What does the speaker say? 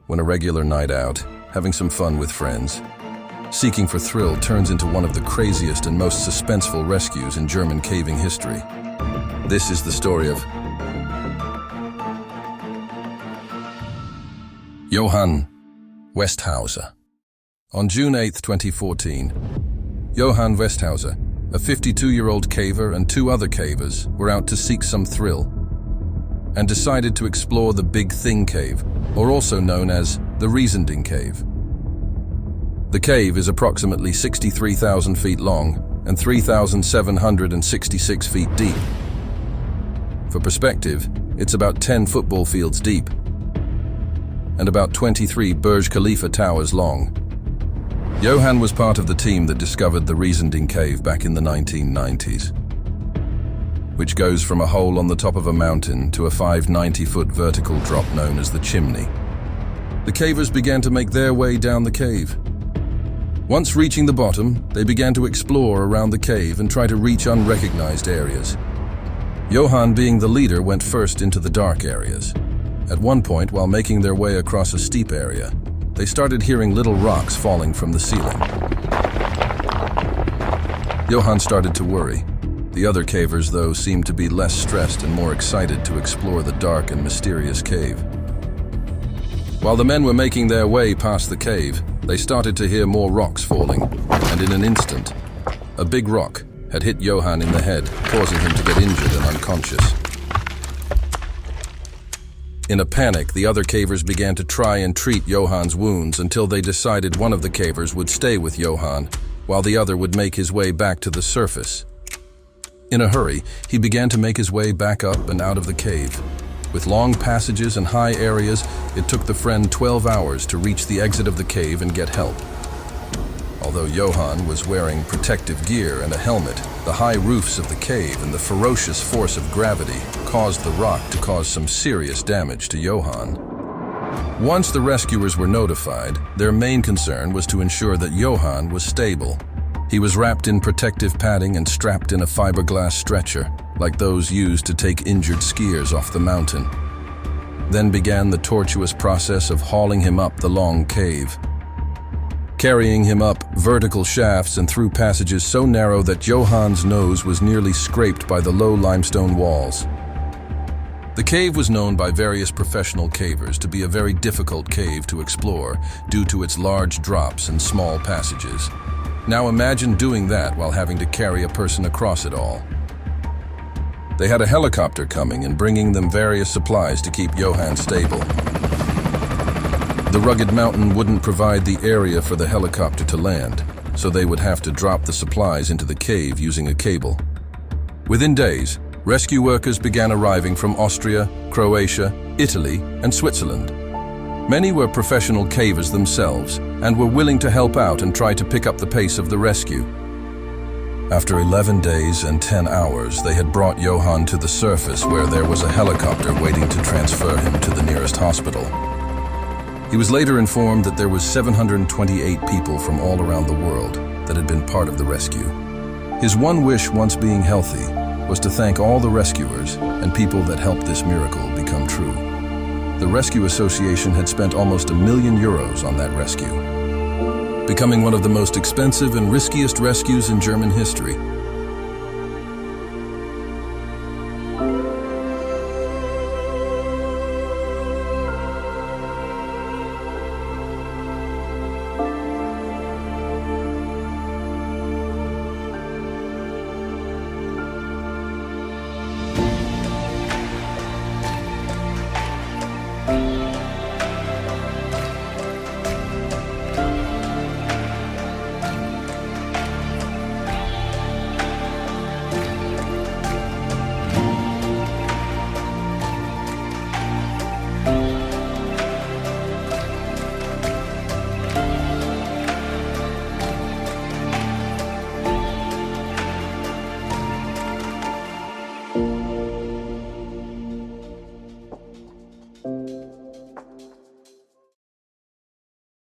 when a regular night out, having some fun with friends, seeking for thrill turns into one of the craziest and most suspenseful rescues in German caving history. This is the story of Johann Westhauser. On June 8, 2014, Johann Westhauser, a 52-year-old caver, and two other cavers were out to seek some thrill and decided to explore the Big Thing Cave, or also known as the Resue Cave. The cave is approximately 63,000 feet long and 3,766 feet deep. For perspective, it's about 10 football fields deep and about 23 Burj Khalifa towers long. Johann was part of the team that discovered the Resue Cave back in the 1990s, which goes from a hole on the top of a mountain to a 590-foot vertical drop known as the chimney. The cavers began to make their way down the cave. Once reaching the bottom, they began to explore around the cave and try to reach unrecognized areas. Johann, being the leader, went first into the dark areas. At one point, while making their way across a steep area, they started hearing little rocks falling from the ceiling. Johann started to worry. The other cavers, though, seemed to be less stressed and more excited to explore the dark and mysterious cave. While the men were making their way past the cave, they started to hear more rocks falling, and in an instant, a big rock had hit Johann in the head, causing him to get injured and unconscious. In a panic, the other cavers began to try and treat Johann's wounds until they decided one of the cavers would stay with Johann, while the other would make his way back to the surface. In a hurry, he began to make his way back up and out of the cave. With long passages and high areas, it took the friend 12 hours to reach the exit of the cave and get help. Although Johann was wearing protective gear and a helmet, the high roofs of the cave and the ferocious force of gravity caused the rock to cause some serious damage to Johann. Once the rescuers were notified, their main concern was to ensure that Johann was stable. He was wrapped in protective padding and strapped in a fiberglass stretcher, like those used to take injured skiers off the mountain. Then began the tortuous process of hauling him up the long cave, carrying him up vertical shafts and through passages so narrow that Johann's nose was nearly scraped by the low limestone walls. The cave was known by various professional cavers to be a very difficult cave to explore due to its large drops and small passages. Now imagine doing that while having to carry a person across it all. They had a helicopter coming and bringing them various supplies to keep Johann stable. The rugged mountain wouldn't provide the area for the helicopter to land, so they would have to drop the supplies into the cave using a cable. Within days, rescue workers began arriving from Austria, Croatia, Italy, and Switzerland. Many were professional cavers themselves and were willing to help out and try to pick up the pace of the rescue. After 11 days and 10 hours, they had brought Johann to the surface where there was a helicopter waiting to transfer him to the nearest hospital. He was later informed that there was 728 people from all around the world that had been part of the rescue. His one wish, once being healthy, was to thank all the rescuers and people that helped this miracle become true. The Rescue Association had spent almost €1 million on that rescue, becoming one of the most expensive and riskiest rescues in German history.